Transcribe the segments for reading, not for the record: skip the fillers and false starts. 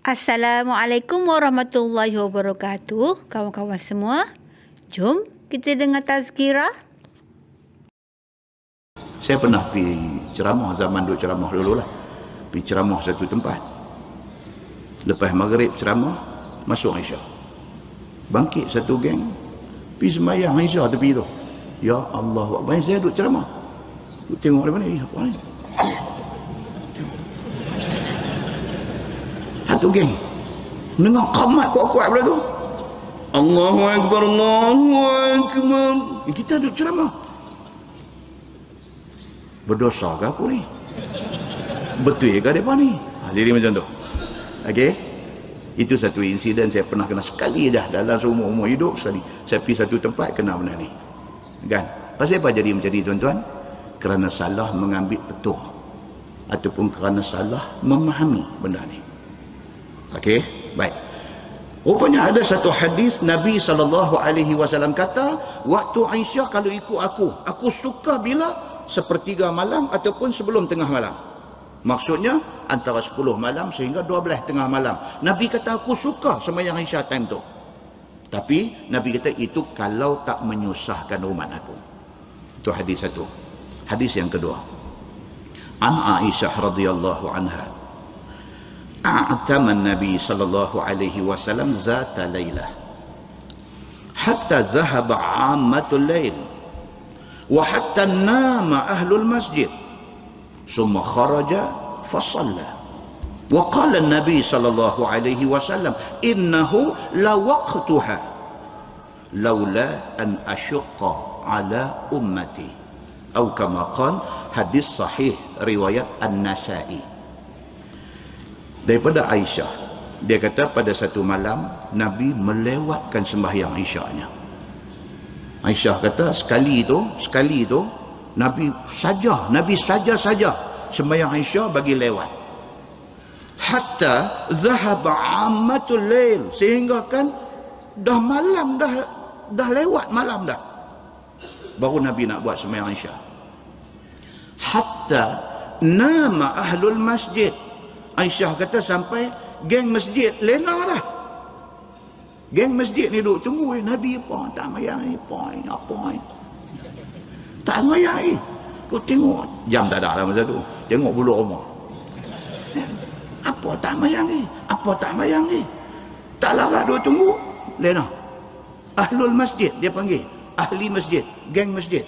Assalamualaikum warahmatullahi wabarakatuh. Kawan-kawan semua, jom kita dengar tazkirah. Saya pernah pergi ceramah, zaman duduk ceramah dulu lah. Pergi ceramah satu tempat. Lepas maghrib ceramah, masuk Aisyah. Bangkit satu geng, pergi sembahyang Aisyah tepi tu. Ya Allah, saya duduk ceramah. Duduk tengok dari mana, apa ni? Satu geng dengar qamat kuat-kuat pula tu. Allahu Akbar, Allahu Akbar. Kita duduk ceramah. Berdosa ke aku ni? Betul ke mereka ni? Jadi macam tu. Okey. Itu satu insiden saya pernah kena sekali dah dalam seumur-umur hidup sekali. Saya pergi satu tempat kena benda ni. Kan? Pasal apa jadi macam ni tuan-tuan? Kerana salah mengambil petua ataupun kerana salah memahami benda ni. Okey, baik. Rupanya ada satu hadis Nabi SAW kata, waktu Aisyah kalau ikut aku suka bila sepertiga malam ataupun sebelum tengah malam. Maksudnya antara 10 malam sehingga 12 tengah malam. Nabi kata aku suka sembahyang Aisyah time tu. Tapi Nabi kata itu kalau tak menyusahkan umat aku. Itu hadis satu. Hadis yang kedua. An Aisyah radhiyallahu anha. أعتم النبي صلى الله عليه وسلم ذات ليلة حتى ذهب عامة الليل وحتى نام أهل المسجد ثم خرج فصلى وقال النبي صلى الله عليه وسلم إنه لوقتها لولا أن أشق على أمتي أو كما قال حديث صحيح رواية النسائي. Daripada Aisyah, dia kata pada satu malam Nabi melewatkan sembahyang Aisyahnya. Aisyah kata sekali tu Nabi saja sembahyang Aisyah bagi lewat. Hatta zahaba ammatul lail, sehingga kan dah malam dah lewat malam dah. Baru Nabi nak buat sembahyang Aisyah. Hatta nama ahlul masjid. Aisyah kata sampai geng masjid lena dah. Geng masjid ni duduk tunggu Nabi apa tak mayang ni apa. Tak mayang ni. Duduk tengok. Jam tak ada lah masa tu. Tengok bulu rumah. Apa tak mayang ni? Tak larat duduk tunggu. Lena. Ahlul masjid dia panggil. Ahli masjid. Geng masjid.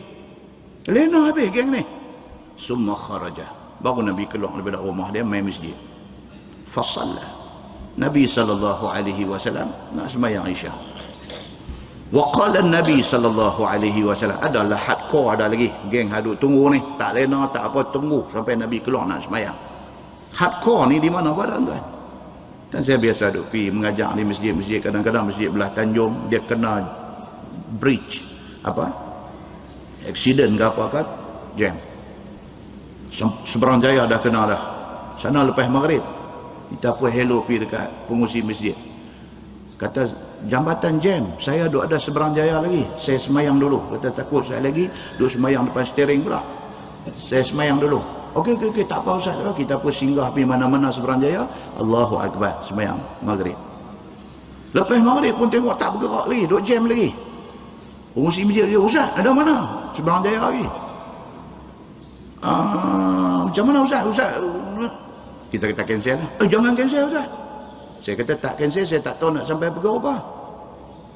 Lena habis geng ni. Summa kharaja. Baru Nabi keluar daripada rumah dia main masjid. Fasalla. Nabi SAW nak sembahyang Aisyah. Wa qala Nabi SAW, adalah hardcore ada lagi. Geng hadut tunggu ni, tak lena tak apa, tunggu sampai Nabi keluar nak sembahyang. Hardcore ni di mana pada tuan? Kan saya biasa duk pergi mengajar di masjid-masjid, kadang-kadang masjid belah Tanjung dia kena breach accident ke apa kan, jam. Seberang Jaya dah kena dah. Sana lepas maghrib kita pun hello pergi dekat pengurusi masjid. Kata jambatan jam, saya duk ada Seberang Jaya lagi. Saya semayang dulu. Kata takut saya lagi duk semayang depan steering pula. Saya semayang dulu. Okey, tak apa Ustaz. Kita pun singgah pergi mana-mana Seberang Jaya. Allahu Akbar, semayang maghrib. Lepas maghrib pun tengok tak bergerak lagi, duk jam lagi. Pengurusi masjid dia, Ustaz, ada mana? Seberang Jaya lagi. Macam mana Ustaz? Kita kata cancel lah. Jangan cancel Ustaz. Saya kata tak cancel, saya tak tahu nak sampai pukul apa.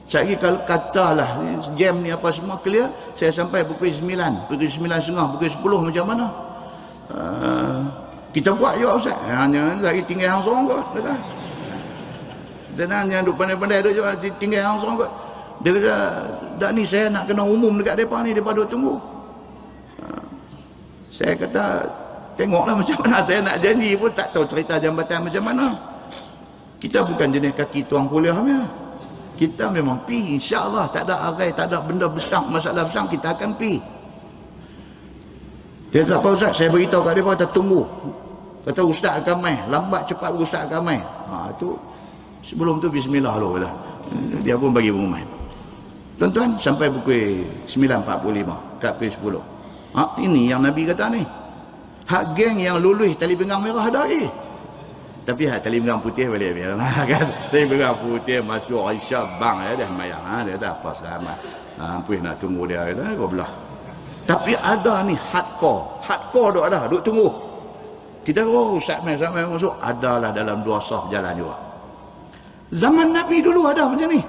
Saya lagi kalau katalah jam ni apa semua clear, saya sampai pukul 9, pukul 9.30, pukul 10 macam mana. Kita buat juga Ustaz. Hanya lagi tinggal hang sorang kot. Kata. Dan hanya duk pandai-pandai duk juga tinggal hang sorang kot. Dia kata, dah ni saya nak kena umum dekat mereka ni, mereka duk tunggu. Saya kata, tengoklah macam mana, saya nak janji pun tak tahu cerita jambatan macam mana. Kita bukan jenis kaki tuang kuliah punya. Kita memang pi, insya-Allah tak ada arai, tak ada benda besar, masalah besar, kita akan pi. Dia tak apa Ustaz, saya beritahu kat dia kata tunggu. Kata Ustaz akan mai, lambat cepat Ustaz akan mai. Tu sebelum tu bismillah dulu dah. Dia pun bagi pengumuman. Tuan-tuan sampai pukul 9.45, kat pukul 10. Ini yang Nabi kata ni. Hak geng yang luluh tali pinggang merah ada lagi. Tapi tali berang putih boleh biarlah kan. Tali berang putih masuk Aisyah bang dah mayang dia tak apa sama. Ampun nak tunggu dia kata belah. Tapi ada ni hardcore duk tunggu. Kita ustaz mai masuk adalah dalam 2 saf jalan juga. Zaman Nabi dulu ada macam ni.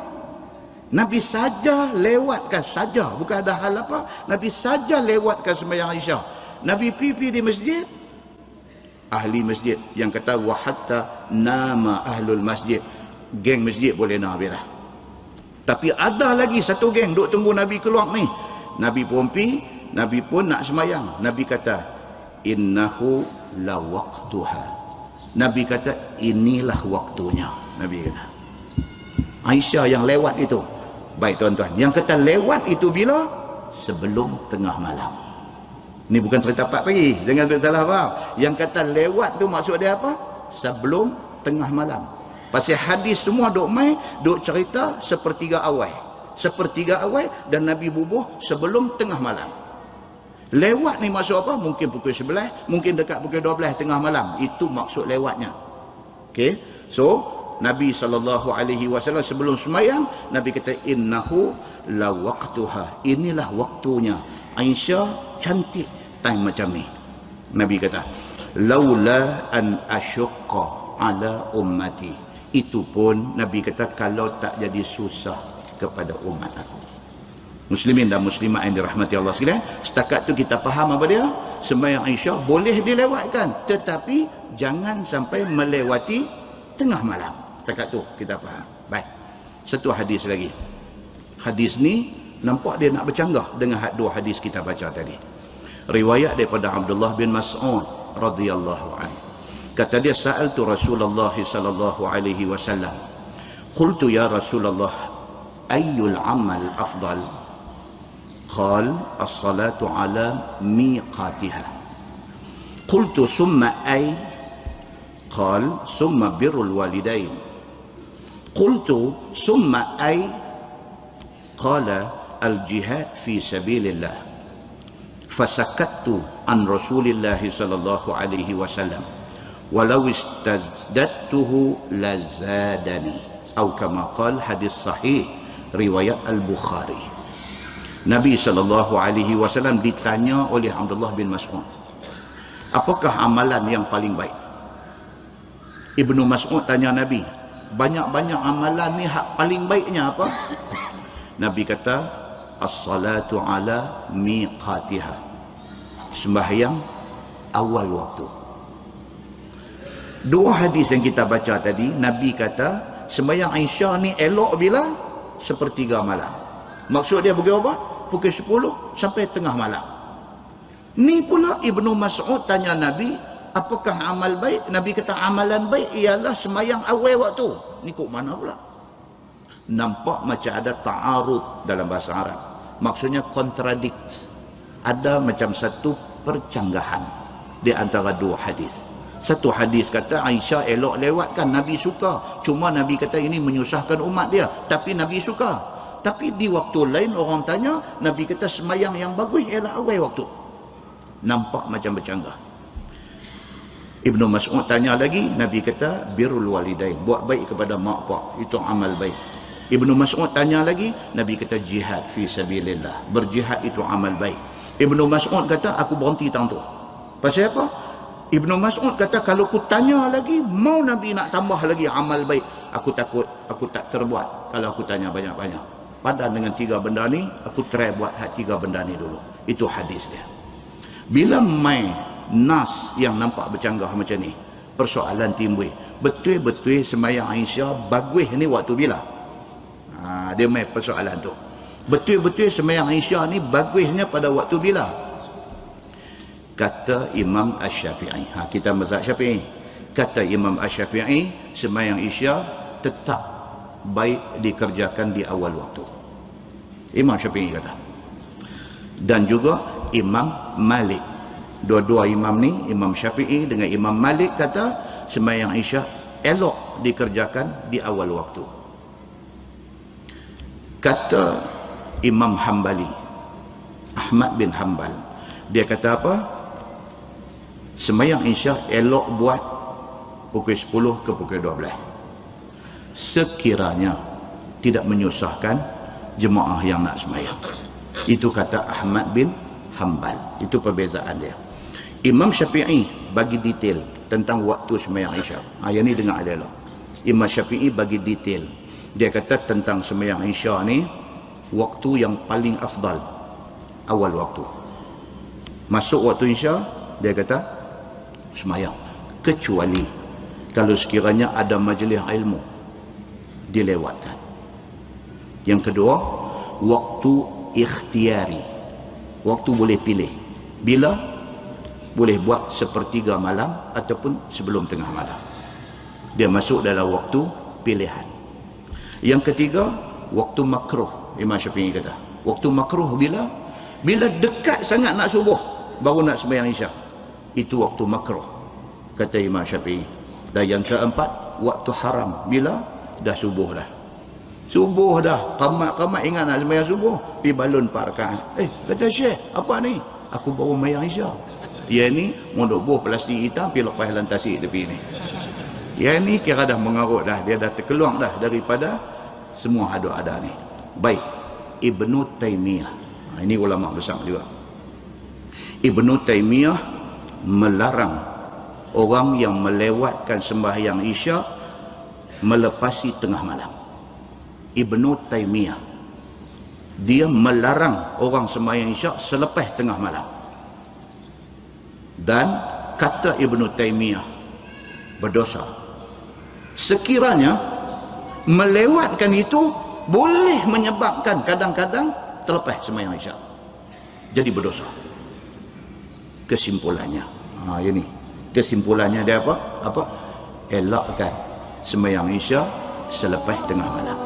Nabi saja lewatkan saja, bukan ada hal apa. Nabi saja lewatkan sembahyang Aisyah. Nabi pipi di masjid, ahli masjid yang kata wa hatta nama ahlul masjid, geng masjid boleh nak habis dah. Tapi ada lagi satu geng duk tunggu Nabi keluar ni. Nabi pun pi, Nabi pun nak sembahyang. Nabi kata innahu la waqtuha. Nabi kata inilah waktunya. Nabi kata Aisyah yang lewat itu. Baik tuan-tuan, yang kata lewat itu bila? Sebelum tengah malam. Ni bukan cerita 4 pagi, jangan salah faham. Yang kata lewat tu maksud dia apa? Sebelum tengah malam. Pasal hadis semua duk mai, duk cerita sepertiga awal. Sepertiga awal dan Nabi bubuh sebelum tengah malam. Lewat ni maksud apa? Mungkin pukul 11, mungkin dekat pukul 12 tengah malam. Itu maksud lewatnya. Okey. So, Nabi SAW sebelum sembahyang, Nabi kata innahu la waqtuha. Inilah waktunya. Aisyah cantik time macam ni. Nabi kata laula an asyqa ala ummati. Itu pun Nabi kata kalau tak jadi susah kepada umat aku. Muslimin dan muslimat yang dirahmati Allah sekalian, setakat tu kita faham apa dia? Sembahyang Aisyah boleh dilewatkan, tetapi jangan sampai melewati tengah malam. Setakat tu kita faham. Baik. Satu hadis lagi. Hadis ni nampak dia nak bercanggah dengan 2 hadis kita baca tadi. Riwayat daripada Abdullah bin Mas'ud radhiyallahu anhu. Kata dia sa'altu Rasulullah sallallahu alaihi wasallam. Qultu ya Rasulullah ayyul amal afdal? Qal as-salatu ala miqatiha. Qultu summa ay? Qal summa birrul walidain. Qultu summa ay? Qala al-jihad fi sabilillah. Fasakattu an Rasulillah sallallahu alaihi wasallam. Walau istazdadtuhu lazadani. Atau kama qala hadis sahih riwayat Al-Bukhari. Nabi sallallahu alaihi wasallam ditanya oleh Abdullah bin Mas'ud, apakah amalan yang paling baik? Ibnu Mas'ud tanya Nabi, banyak-banyak amalan ni hak paling baiknya apa? Nabi kata as-salatu ala miqatiha. Sembahyang awal waktu. 2 hadis yang kita baca tadi, Nabi kata sembahyang Aisyah ni elok bila? Sepertiga malam. Maksud dia pukul apa? Pukul 10 sampai tengah malam. Ni pula Ibnu Mas'ud tanya Nabi, apakah amal baik? Nabi kata amalan baik ialah sembahyang awal waktu. Ni kok mana pula? Nampak macam ada ta'arud dalam bahasa Arab. Maksudnya contradict. Ada macam satu percanggahan di antara 2 hadis. Satu hadis kata Aisyah elok lewatkan, Nabi suka. Cuma Nabi kata ini menyusahkan umat dia. Tapi Nabi suka. Tapi di waktu lain orang tanya, Nabi kata sembahyang yang bagus ialah awal waktu. Nampak macam bercanggah. Ibnu Mas'ud tanya lagi, Nabi kata birrul walidain, buat baik kepada mak pak, itu amal baik. Ibnu Mas'ud tanya lagi, Nabi kata jihad fi sabilillah, berjihad itu amal baik. Ibnu Mas'ud kata aku berhenti tang tu. Pasal apa? Ibnu Mas'ud kata kalau aku tanya lagi, mau Nabi nak tambah lagi amal baik, aku takut aku tak terbuat kalau aku tanya banyak-banyak. Padan dengan 3 benda ni, aku try buat 3 benda ni dulu. Itu hadis dia. Bila mai nas yang nampak bercanggah macam ni, persoalan timbul. Betul-betul sembahyang Aisyah bagus ni waktu bila? Dia mai persoalan tu. Betul-betul sembahyang Aisyah ni bagusnya pada waktu bila? Kata Imam Asy-Syafi'i. Kita mazhab Syafi'i. Kata Imam Asy-Syafi'i, sembahyang Aisyah tetap baik dikerjakan di awal waktu. Imam Syafi'i kata. Dan juga Imam Malik. Dua-dua imam ni, Imam Syafi'i dengan Imam Malik kata sembahyang Aisyah elok dikerjakan di awal waktu. Kata Imam Hambali, Ahmad bin Hanbal, dia kata apa? Sembahyang Aisyah elok buat pukul 10 ke pukul 12. Sekiranya tidak menyusahkan jemaah yang nak sembahyang. Itu kata Ahmad bin Hanbal. Itu perbezaan dia. Imam Syafi'i bagi detail tentang waktu sembahyang Isya. Yang ni dengar dia lah. Imam Syafi'i bagi detail. Dia kata tentang sembahyang Isya ni, waktu yang paling afdal awal waktu. Masuk waktu Isya, dia kata sembahyang. Kecuali kalau sekiranya ada majlis ilmu, dilewatkan. Yang kedua, waktu ikhtiari. Waktu boleh pilih. Bila? Boleh buat sepertiga malam ataupun sebelum tengah malam. Dia masuk dalam waktu pilihan. Yang ketiga, waktu makruh. Imam Syafi'i kata, waktu makruh bila? Bila dekat sangat nak subuh, baru nak sembahyang Isya. Itu waktu makruh, kata Imam Syafi'i. Dan yang keempat, waktu haram. Bila? Dah subuh dah. Subuh dah. Qamat ingat nak sembahyang subuh, pergi balun 4 rakaat. Kata Syekh, apa ni? Aku baru sembahyang Isya. Yang ni mondok buah plastik hitam, pergi lepas lantasi tepi ni. Yang ni kira dah mengarut dah. Dia dah terkeluar dah daripada semua ada ni. Baik. Ibnu Taimiyah. Ini ulama besar juga. Ibnu Taimiyah melarang orang yang melewatkan sembahyang Isya melepasi tengah malam. Ibnu Taimiyah, dia melarang orang sembahyang Isya selepas tengah malam. Dan kata Ibnu Taimiyah, berdosa. Sekiranya melewatkan itu boleh menyebabkan kadang-kadang terlepas sembahyang Isya, jadi berdosa. Kesimpulannya, ini kesimpulannya dia apa? Elakkan sembahyang Isya selepas tengah malam.